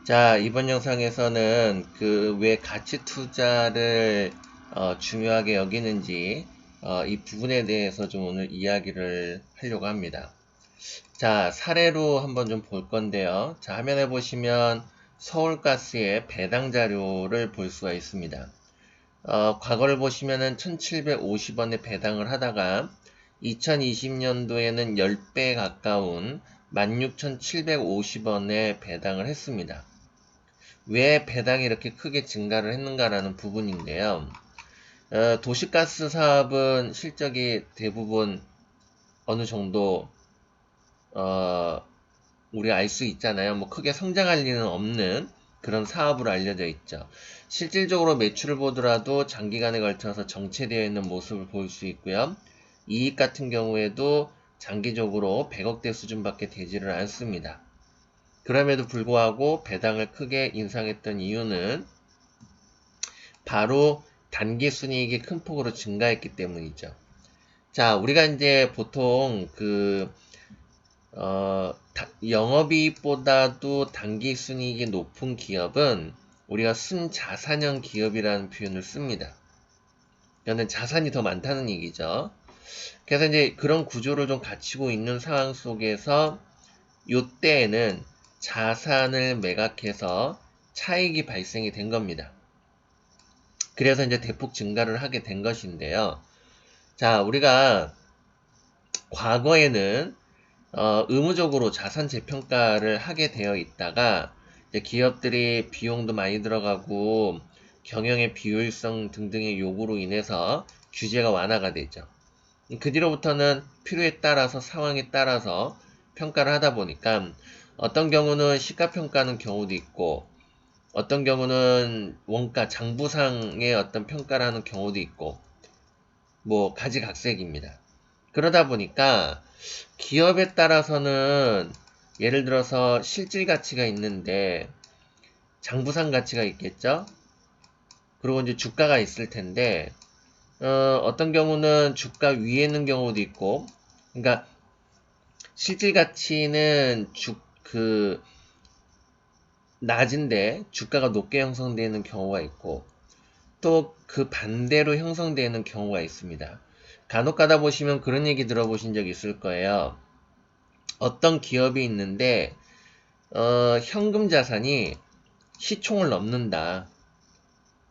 자, 이번 영상에서는 그 왜 가치 투자를 중요하게 여기는지 이 부분에 대해서 좀 오늘 이야기를 하려고 합니다. 자, 사례로 한번 좀 볼 건데요. 자, 화면에 보시면 서울가스의 배당 자료를 볼 수가 있습니다. 과거를 보시면은 1750원에 배당을 하다가 2020년도에는 10배 가까운 16,750원에 배당을 했습니다. 왜 배당이 이렇게 크게 증가를 했는가라는 부분인데요. 도시가스 사업은 실적이 대부분 어느 정도 우리가 알 수 있잖아요. 뭐 크게 성장할 리는 없는 그런 사업으로 알려져 있죠. 실질적으로 매출을 보더라도 장기간에 걸쳐서 정체되어 있는 모습을 볼 수 있고요. 이익 같은 경우에도 장기적으로 100억대 수준밖에 되지를 않습니다. 그럼에도 불구하고 배당을 크게 인상했던 이유는 바로 단기 순이익이 큰 폭으로 증가했기 때문이죠. 자, 우리가 이제 보통 영업이익보다도 단기 순이익이 높은 기업은 우리가 순자산형 기업이라는 표현을 씁니다. 이거는 자산이 더 많다는 얘기죠. 그래서 이제 그런 구조를 좀 갖추고 있는 상황 속에서 요때에는 자산을 매각해서 차익이 발생이 된 겁니다. 그래서 이제 대폭 증가를 하게 된 것인데요. 자, 우리가 과거에는 의무적으로 자산 재평가를 하게 되어 있다가 이제 기업들이 비용도 많이 들어가고 경영의 비효율성 등등의 요구로 인해서 규제가 완화가 되죠. 그 뒤로부터는 필요에 따라서 상황에 따라서 평가를 하다 보니까 어떤 경우는 시가평가하는 경우도 있고 어떤 경우는 원가 장부상의 어떤 평가를 하는 경우도 있고 뭐 가지각색입니다. 그러다 보니까 기업에 따라서는 예를 들어서 실질 가치가 있는데 장부상 가치가 있겠죠. 그리고 이제 주가가 있을 텐데 어떤 경우는 주가 위에 있는 경우도 있고, 그러니까 실질 가치는 낮은데 주가가 높게 형성되는 경우가 있고, 또 그 반대로 형성되는 경우가 있습니다. 간혹 가다 보시면 그런 얘기 들어보신 적 있을 거예요. 어떤 기업이 있는데 현금 자산이 시총을 넘는다.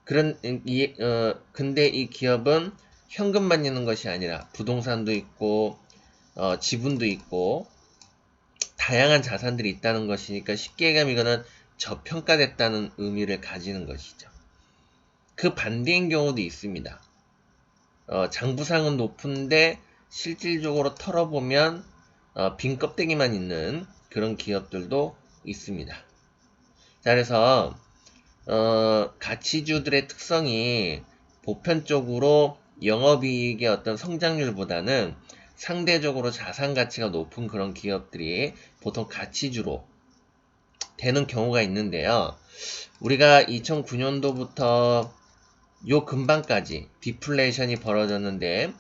근데 이 기업은 현금만 있는 것이 아니라 부동산도 있고 지분도 있고 다양한 자산들이 있다는 것이니까 쉽게 얘기하면 이거는 저평가됐다는 의미를 가지는 것이죠. 그 반대인 경우도 있습니다. 장부상은 높은데 실질적으로 털어보면 빈 껍데기만 있는 그런 기업들도 있습니다. 자, 그래서 가치주들의 특성이 보편적으로 영업이익의 어떤 성장률보다는 상대적으로 자산 가치가 높은 그런 기업들이 보통 가치주로 되는 경우가 있는데요. 우리가 2009년도부터 요 근방까지 디플레이션이 벌어졌는데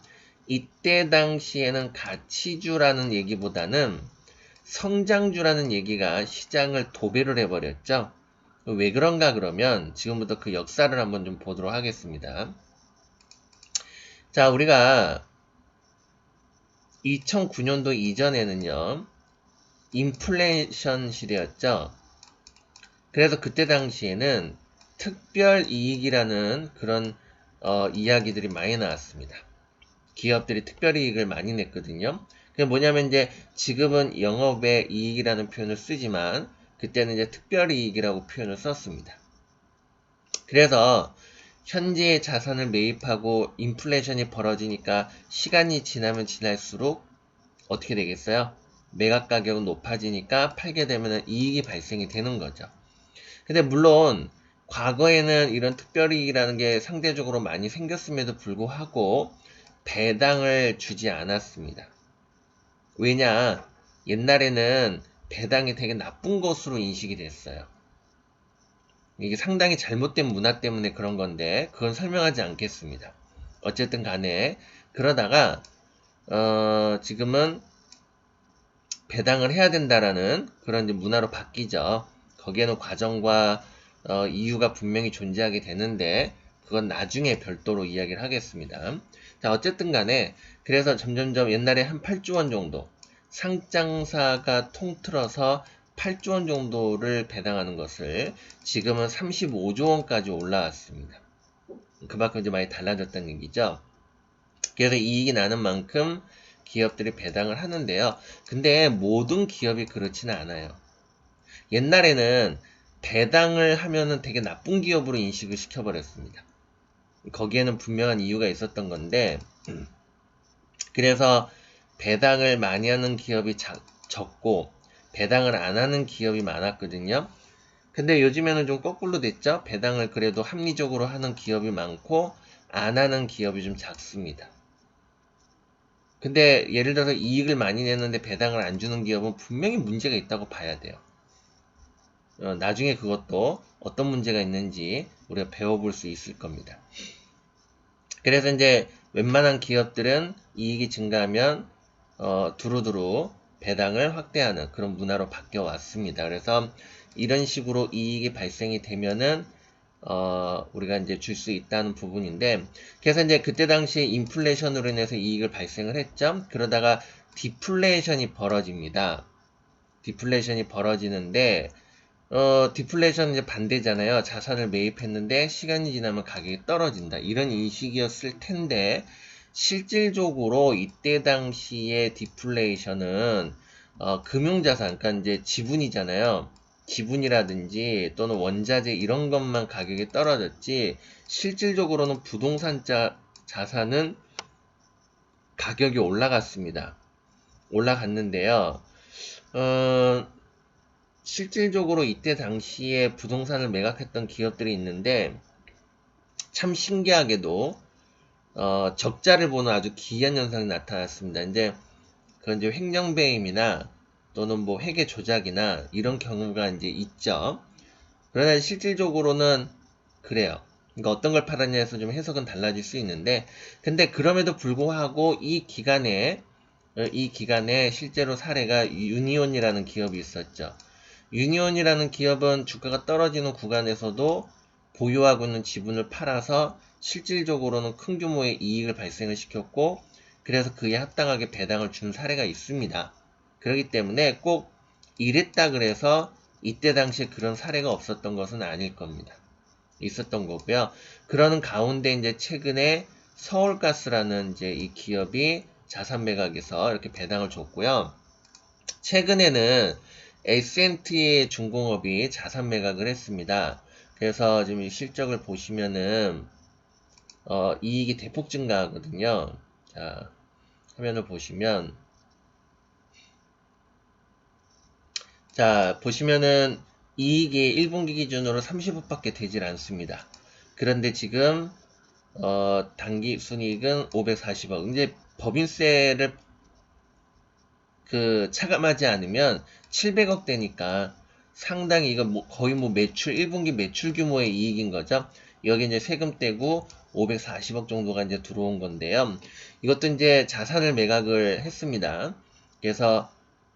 이때 당시에는 가치주라는 얘기보다는 성장주라는 얘기가 시장을 도배를 해버렸죠. 왜 그런가 그러면 지금부터 그 역사를 한번 좀 보도록 하겠습니다. 자, 우리가 2009년도 이전에는요, 인플레이션 시대였죠. 그래서 그때 당시에는 특별이익이라는 그런 이야기들이 많이 나왔습니다. 기업들이 특별이익을 많이 냈거든요. 그게 뭐냐면 이제 지금은 영업의 이익이라는 표현을 쓰지만 그때는 이제 특별이익이라고 표현을 썼습니다. 그래서 현재의 자산을 매입하고 인플레이션이 벌어지니까 시간이 지나면 지날수록 어떻게 되겠어요? 매각 가격은 높아지니까 팔게 되면 이익이 발생이 되는 거죠. 근데 물론 과거에는 이런 특별이익이라는 게 상대적으로 많이 생겼음에도 불구하고 배당을 주지 않았습니다. 왜냐? 옛날에는 배당이 되게 나쁜 것으로 인식이 됐어요. 이게 상당히 잘못된 문화 때문에 그런 건데 그건 설명하지 않겠습니다. 어쨌든 간에 그러다가 지금은 배당을 해야 된다라는 그런 이제 문화로 바뀌죠. 거기에는 과정과 이유가 분명히 존재하게 되는데 그건 나중에 별도로 이야기를 하겠습니다. 자, 어쨌든 간에 그래서 점점점 옛날에 한 8조 원 정도 상장사가 통틀어서 8조 원 정도를 배당하는 것을 지금은 35조 원까지 올라왔습니다. 그만큼 이제 많이 달라졌다는 얘기죠. 그래서 이익이 나는 만큼 기업들이 배당을 하는데요. 근데 모든 기업이 그렇지는 않아요. 옛날에는 배당을 하면은 되게 나쁜 기업으로 인식을 시켜버렸습니다. 거기에는 분명한 이유가 있었던 건데, 그래서 배당을 많이 하는 기업이 적고, 배당을 안 하는 기업이 많았거든요. 근데 요즘에는 좀 거꾸로 됐죠? 배당을 그래도 합리적으로 하는 기업이 많고, 안 하는 기업이 좀 작습니다. 근데 예를 들어서 이익을 많이 내는데 배당을 안 주는 기업은 분명히 문제가 있다고 봐야 돼요. 나중에 그것도 어떤 문제가 있는지 우리가 배워볼 수 있을 겁니다. 그래서 이제 웬만한 기업들은 이익이 증가하면 두루두루 배당을 확대하는 그런 문화로 바뀌어 왔습니다. 그래서 이런 식으로 이익이 발생이 되면은 우리가 이제 줄 수 있다는 부분인데, 그래서 이제 그때 당시에 인플레이션으로 인해서 이익을 발생을 했죠. 그러다가 디플레이션이 벌어집니다. 디플레이션이 벌어지는데, 디플레이션은 이제 반대잖아요. 자산을 매입했는데 시간이 지나면 가격이 떨어진다. 이런 인식이었을 텐데, 실질적으로 이때 당시에 디플레이션은, 금융자산, 그러니까 이제 지분이잖아요. 지분이라든지 또는 원자재 이런 것만 가격이 떨어졌지, 실질적으로는 부동산 자산은 가격이 올라갔습니다. 올라갔는데요. 실질적으로 이때 당시에 부동산을 매각했던 기업들이 있는데, 참 신기하게도 적자를 보는 아주 기이한 현상이 나타났습니다. 이제 그건 이제 횡령배임이나 또는 뭐 회계 조작이나 이런 경우가 이제 있죠. 그러나 실질적으로는 그래요. 그러니까 어떤 걸 팔았냐에서 좀 해석은 달라질 수 있는데, 근데 그럼에도 불구하고 이 기간에 실제로 사례가 유니온이라는 기업이 있었죠. 유니온이라는 기업은 주가가 떨어지는 구간에서도 보유하고 있는 지분을 팔아서 실질적으로는 큰 규모의 이익을 발생을 시켰고, 그래서 그에 합당하게 배당을 준 사례가 있습니다. 그렇기 때문에 꼭 이랬다 그래서 이때 당시에 그런 사례가 없었던 것은 아닐 겁니다. 있었던 거고요. 그러는 가운데 이제 최근에 서울가스라는 이제 이 기업이 자산 매각에서 이렇게 배당을 줬고요. 최근에는 S&T 중공업이 자산 매각을 했습니다. 그래서 지금 이 실적을 보시면은 이익이 대폭 증가하거든요. 자, 화면을 보시면, 자, 보시면은 이익이 1분기 기준으로 30억밖에 되질 않습니다. 그런데 지금 단기 순이익은 540억. 이제 법인세를 차감하지 않으면 700억 되니까 상당히 이거 거의 매출 1분기 매출 규모의 이익인 거죠. 여기 이제 세금 떼고 540억 정도가 이제 들어온 건데요. 이것도 이제 자산을 매각을 했습니다. 그래서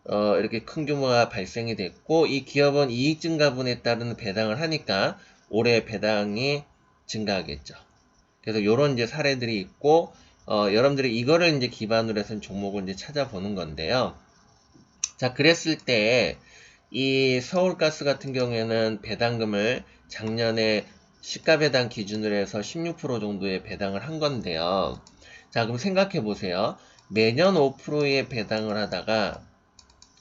이렇게 큰 규모가 발생이 됐고, 이 기업은 이익 증가분에 따른 배당을 하니까 올해 배당이 증가하겠죠. 그래서 요런 이제 사례들이 있고, 여러분들이 이거를 이제 기반으로 해서 종목을 이제 찾아보는 건데요. 자, 그랬을 때, 이 서울가스 같은 경우에는 배당금을 작년에 시가배당 기준으로 해서 16% 정도의 배당을 한 건데요. 자, 그럼 생각해 보세요. 매년 5%의 배당을 하다가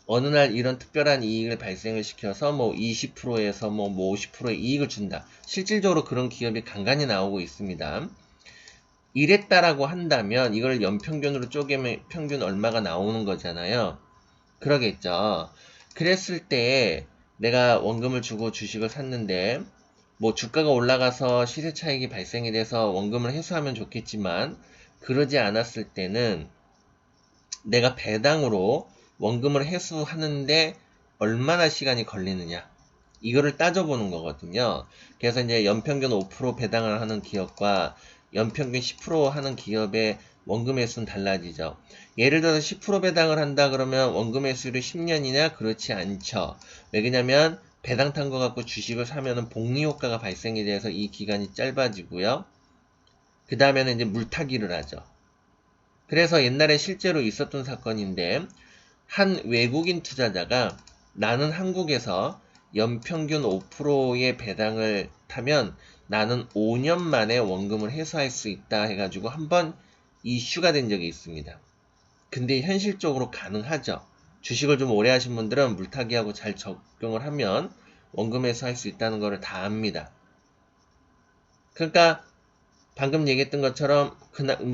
어느 날 이런 특별한 이익을 발생을 시켜서 뭐 20%에서 뭐 50%의 이익을 준다. 실질적으로 그런 기업이 간간히 나오고 있습니다. 이랬다라고 한다면 이걸 연평균으로 쪼개면 평균 얼마가 나오는 거잖아요. 그러겠죠. 그랬을 때 내가 원금을 주고 주식을 샀는데 뭐 주가가 올라가서 시세 차익이 발생이 돼서 원금을 회수하면 좋겠지만, 그러지 않았을 때는 내가 배당으로 원금을 회수하는데 얼마나 시간이 걸리느냐, 이거를 따져보는 거거든요. 그래서 이제 연평균 5% 배당을 하는 기업과 연평균 10% 하는 기업의 원금 회수는 달라지죠. 예를 들어서 10% 배당을 한다 그러면 원금 회수율이 10년이냐? 그렇지 않죠. 왜냐면 배당 탄 거 갖고 주식을 사면은 복리 효과가 발생이 돼서 이 기간이 짧아지고요. 그 다음에는 이제 물타기를 하죠. 그래서 옛날에 실제로 있었던 사건인데, 한 외국인 투자자가 나는 한국에서 연평균 5%의 배당을 타면 나는 5년 만에 원금을 회수할 수 있다 해가지고 한번 이슈가 된 적이 있습니다. 근데 현실적으로 가능하죠. 주식을 좀 오래 하신 분들은 물타기하고 잘 적용을 하면 원금 회수할 수 있다는 것을 다 압니다. 그러니까 방금 얘기했던 것처럼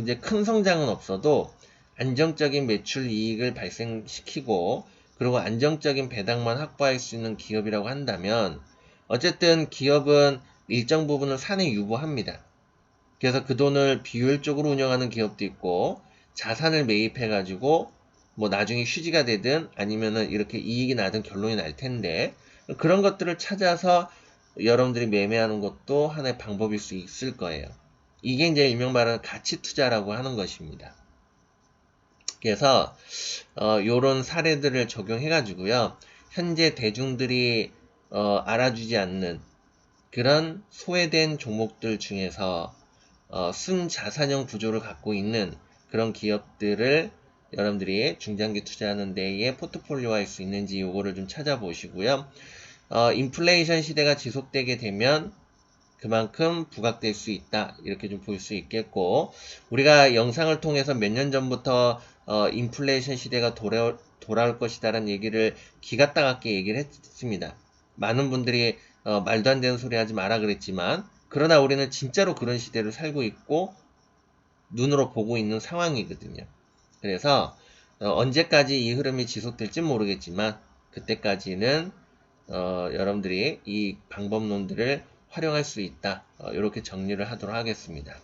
이제 큰 성장은 없어도 안정적인 매출 이익을 발생시키고 그리고 안정적인 배당만 확보할 수 있는 기업이라고 한다면 어쨌든 기업은 일정 부분을 산에 유보합니다. 그래서 그 돈을 비효율적으로 운영하는 기업도 있고 자산을 매입해 가지고 뭐 나중에 휴지가 되든 아니면은 이렇게 이익이 나든 결론이 날 텐데 그런 것들을 찾아서 여러분들이 매매하는 것도 하나의 방법일 수 있을 거예요. 이게 이제 일명 말하는 가치 투자라고 하는 것입니다. 그래서 요런 사례들을 적용해 가지고요. 현재 대중들이 알아주지 않는 그런 소외된 종목들 중에서 순자산형 구조를 갖고 있는 그런 기업들을 여러분들이 중장기 투자하는 데에 포트폴리오 할 수 있는지 요거를 좀 찾아보시고요. 인플레이션 시대가 지속되게 되면 그만큼 부각될 수 있다. 이렇게 좀 볼 수 있겠고, 우리가 영상을 통해서 몇 년 전부터 인플레이션 시대가 돌아올 것이다라는 얘기를 기가 따갑게 얘기를 했습니다. 많은 분들이 말도 안 되는 소리 하지 마라 그랬지만, 그러나 우리는 진짜로 그런 시대를 살고 있고 눈으로 보고 있는 상황이거든요. 그래서 언제까지 이 흐름이 지속될지 모르겠지만 그때까지는 여러분들이 이 방법론들을 활용할 수 있다. 이렇게 정리를 하도록 하겠습니다.